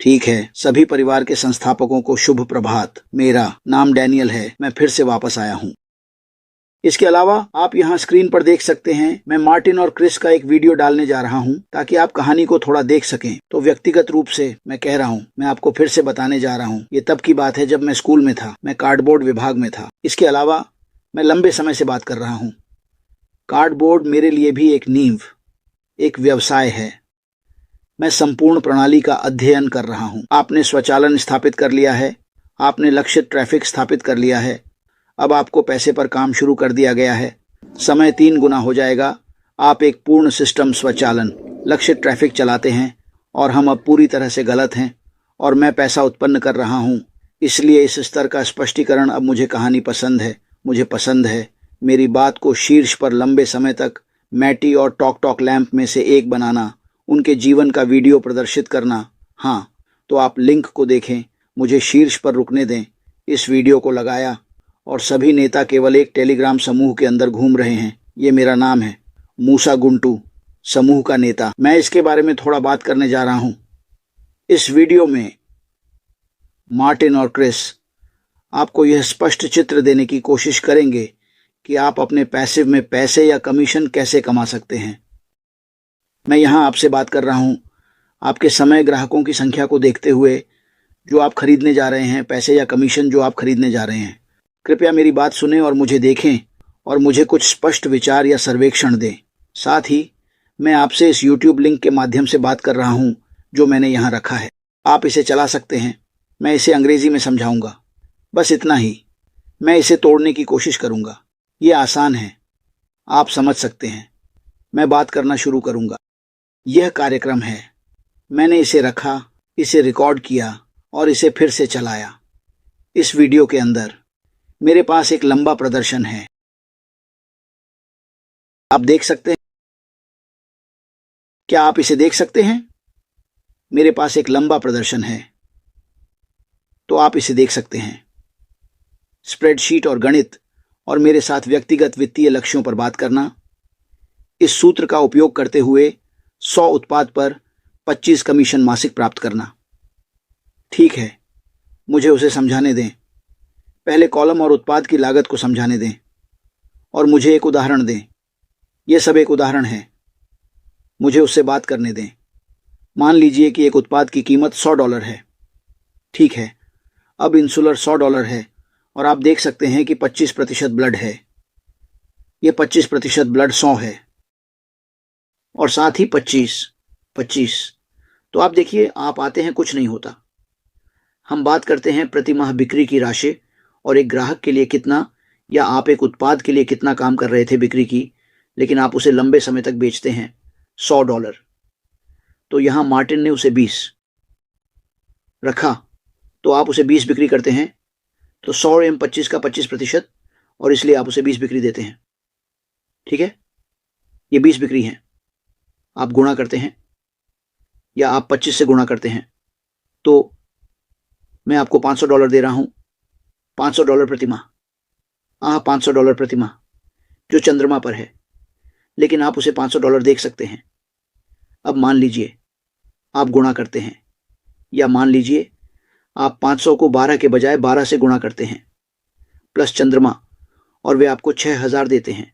ठीक है, सभी परिवार के संस्थापकों को शुभ प्रभात। मेरा नाम डैनियल है। मैं फिर से वापस आया हूँ। इसके अलावा आप यहाँ स्क्रीन पर देख सकते हैं, मैं मार्टिन और क्रिस का एक वीडियो डालने जा रहा हूँ ताकि आप कहानी को थोड़ा देख सकें। तो व्यक्तिगत रूप से मैं कह रहा हूँ, मैं आपको फिर से बताने जा रहा हूँ। ये तब की बात है जब मैं स्कूल में था, मैं कार्डबोर्ड विभाग में था। इसके अलावा मैं लंबे समय से बात कर रहा हूँ। कार्डबोर्ड मेरे लिए भी एक नींव, एक व्यवसाय है। मैं संपूर्ण प्रणाली का अध्ययन कर रहा हूँ। आपने स्वचालन स्थापित कर लिया है, आपने लक्षित ट्रैफिक स्थापित कर लिया है, अब आपको पैसे पर काम शुरू कर दिया गया है। समय 3 गुना हो जाएगा। आप एक पूर्ण सिस्टम स्वचालन लक्षित ट्रैफिक चलाते हैं और हम अब पूरी तरह से गलत हैं और मैं पैसा उत्पन्न कर रहा हूँ। इसलिए इस स्तर का स्पष्टीकरण अब मुझे कहानी पसंद है। मुझे पसंद है मेरी बात को शीर्ष पर लंबे समय तक मैटी और टॉक टॉक लैंप में से एक बनाना, उनके जीवन का वीडियो प्रदर्शित करना। हाँ, तो आप लिंक को देखें, मुझे शीर्ष पर रुकने दें। इस वीडियो को लगाया और सभी नेता केवल एक टेलीग्राम समूह के अंदर घूम रहे हैं। ये मेरा नाम है, मूसा गुंटू, समूह का नेता। मैं इसके बारे में थोड़ा बात करने जा रहा हूं। इस वीडियो में मार्टिन और क्रिस आपको यह स्पष्ट चित्र देने की कोशिश करेंगे कि आप अपने पैसिव में पैसे या कमीशन कैसे कमा सकते हैं। मैं यहां आपसे बात कर रहा हूं आपके समय ग्राहकों की संख्या को देखते हुए जो आप खरीदने जा रहे हैं, पैसे या कमीशन जो आप खरीदने जा रहे हैं। कृपया मेरी बात सुनें और मुझे देखें और मुझे कुछ स्पष्ट विचार या सर्वेक्षण दें। साथ ही मैं आपसे इस YouTube लिंक के माध्यम से बात कर रहा हूं जो मैंने यहां रखा है। आप इसे चला सकते हैं। मैं इसे अंग्रेजी में समझाऊंगा, बस इतना ही। मैं इसे तोड़ने की कोशिश करूंगा। ये आसान है, आप समझ सकते हैं। मैं बात करना शुरू करूंगा। यह कार्यक्रम है, मैंने इसे रखा, इसे रिकॉर्ड किया और इसे फिर से चलाया। इस वीडियो के अंदर मेरे पास एक लंबा प्रदर्शन है। आप देख सकते हैं? क्या आप इसे देख सकते हैं? मेरे पास एक लंबा प्रदर्शन है, तो आप इसे देख सकते हैं। स्प्रेडशीट और गणित और मेरे साथ व्यक्तिगत वित्तीय लक्ष्यों पर बात करना। इस सूत्र का उपयोग करते हुए 100 उत्पाद पर 25 कमीशन मासिक प्राप्त करना। ठीक है, मुझे उसे समझाने दें। पहले कॉलम और उत्पाद की लागत को समझाने दें और मुझे एक उदाहरण दें। यह सब एक उदाहरण है, मुझे उससे बात करने दें। मान लीजिए कि एक उत्पाद की कीमत $100 है। ठीक है, अब इंसुलर $100 है और आप देख सकते हैं कि 25% ब्लड है। यह 25% ब्लड 100 है और साथ ही 25। तो आप देखिए, आप आते हैं, कुछ नहीं होता। हम बात करते हैं प्रति माह बिक्री की राशि और एक ग्राहक के लिए कितना, या आप एक उत्पाद के लिए कितना काम कर रहे थे बिक्री की, लेकिन आप उसे लंबे समय तक बेचते हैं $100। तो यहां मार्टिन ने उसे 20 रखा, तो आप उसे 20 बिक्री करते हैं। तो 100 M 25 का 25% और इसलिए आप उसे 20 बिक्री देते हैं। ठीक है, ये 20 बिक्री है। आप गुणा करते हैं या आप 25 से गुणा करते हैं, तो मैं आपको $500 दे रहा हूं। $500 प्रति माह। $500 प्रति माह जो चंद्रमा पर है, लेकिन आप उसे $500 देख सकते हैं। अब मान लीजिए आप गुणा करते हैं, या मान लीजिए आप 500 को 12 के बजाय 12 से गुणा करते हैं प्लस चंद्रमा, और वे आपको 6000 देते हैं।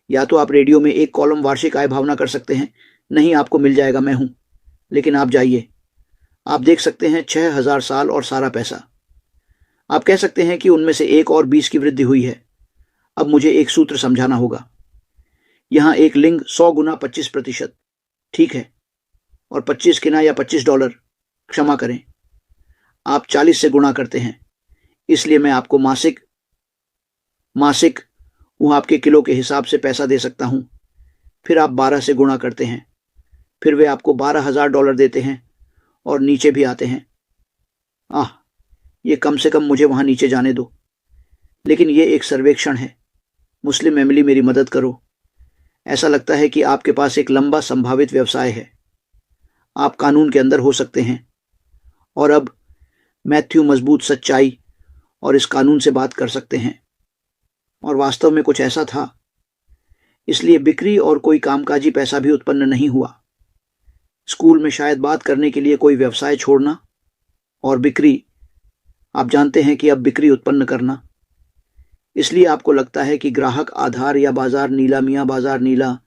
या तो आप रेडियो में एक कॉलम वार्षिक आय भावना कर सकते हैं। नहीं, आपको मिल जाएगा, मैं हूं। लेकिन आप जाइए, आप देख सकते हैं 6000 साल और सारा पैसा। आप कह सकते हैं कि उनमें से एक और 20 की वृद्धि हुई है। अब मुझे एक सूत्र समझाना होगा। यहां एक लिंग 100 गुना 25%, ठीक है, और 25 किना या $25, क्षमा करें, आप 40 से गुणा करते हैं। इसलिए मैं आपको मासिक वो आपके किलो के हिसाब से पैसा दे सकता हूं। फिर आप 12 से गुणा करते हैं, फिर वे आपको $12,000 देते हैं और नीचे भी आते हैं। ये कम से कम मुझे वहां नीचे जाने दो। लेकिन ये एक सर्वेक्षण है। मुस्लिम एमिली, मेरी मदद करो। ऐसा लगता है कि आपके पास एक लंबा संभावित व्यवसाय है। आप कानून के अंदर हो सकते हैं। और अब मैथ्यू मजबूत सच्चाई और इस कानून से बात कर सकते हैं। और वास्तव में कुछ ऐसा था। इसलिए बिक्री और कोई कामकाजी पैसा भी उत्पन्न नहीं हुआ। स्कूल में शायद बात करने के लिए कोई व्यवसाय छोड़ना, और बिक्री, आप जानते हैं कि अब बिक्री उत्पन्न करना। इसलिए आपको लगता है कि ग्राहक आधार या बाजार नीला, मियाँ बाजार नीला,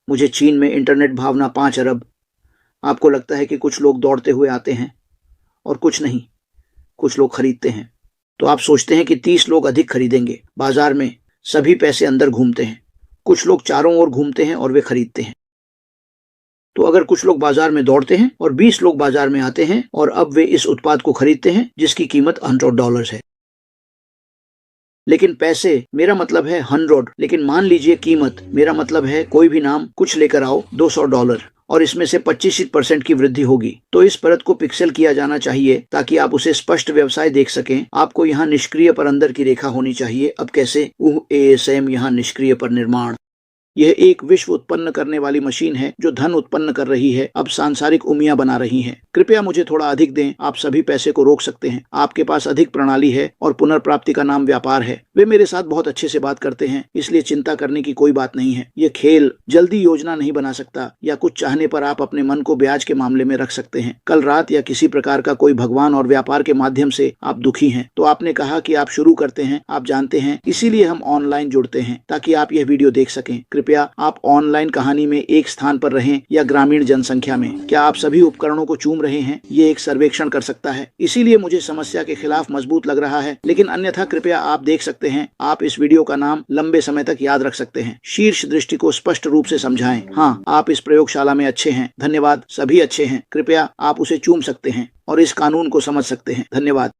मुझे चीन में इंटरनेट भावना 5 अरब। आपको लगता है कि कुछ लोग दौड़ते हुए आते हैं और कुछ नहीं, कुछ लोग खरीदते हैं। तो आप सोचते हैं कि 30 लोग अधिक खरीदेंगे। बाजार में सभी पैसे अंदर घूमते हैं, कुछ लोग चारों ओर घूमते हैं और वे खरीदते हैं। तो अगर कुछ लोग बाजार में दौड़ते हैं और 20 लोग बाजार में आते हैं और अब वे इस उत्पाद को खरीदते हैं जिसकी कीमत $100 है। लेकिन पैसे, मेरा मतलब है 100, लेकिन मान लीजिए कीमत, मेरा मतलब है कोई भी नाम, कुछ लेकर आओ, $200, और इसमें से 25% की वृद्धि होगी। तो इस परत को पिक्सेल किया जाना चाहिए ताकि आप उसे स्पष्ट व्यवसाय देख सकें। आपको यहाँ निष्क्रिय पर अंदर की रेखा होनी चाहिए। अब कैसे? ASM यहाँ निष्क्रिय पर निर्माण। यह एक विश्व उत्पन्न करने वाली मशीन है जो धन उत्पन्न कर रही है, अब सांसारिक उमियां बना रही है। कृपया मुझे थोड़ा अधिक दें, आप सभी पैसे को रोक सकते हैं। आपके पास अधिक प्रणाली है और पुनर्प्राप्ति का नाम व्यापार है। वे मेरे साथ बहुत अच्छे से बात करते हैं, इसलिए चिंता करने की कोई बात नहीं है। यह खेल जल्दी योजना नहीं बना सकता, या कुछ चाहने पर आप अपने मन को ब्याज के मामले में रख सकते हैं। कल रात या किसी प्रकार का कोई भगवान और व्यापार के माध्यम से आप दुखी हैं, तो आपने कहा कि आप शुरू करते हैं। आप जानते हैं, इसीलिए हम ऑनलाइन जुड़ते हैं ताकि आप यह वीडियो देख सकें। कृपया आप ऑनलाइन कहानी में एक स्थान पर रहें या ग्रामीण जनसंख्या में। क्या आप सभी उपकरणों को चूम रहे हैं? ये एक सर्वेक्षण कर सकता है। इसीलिए मुझे समस्या के खिलाफ मजबूत लग रहा है, लेकिन अन्यथा कृपया आप देख सकते हैं। आप इस वीडियो का नाम लंबे समय तक याद रख सकते हैं। शीर्ष दृष्टि को स्पष्ट रूप से समझाएं। हाँ, आप इस प्रयोगशाला में अच्छे हैं। धन्यवाद, सभी अच्छे हैं। कृपया आप उसे चूम सकते हैं और इस कानून को समझ सकते हैं। धन्यवाद।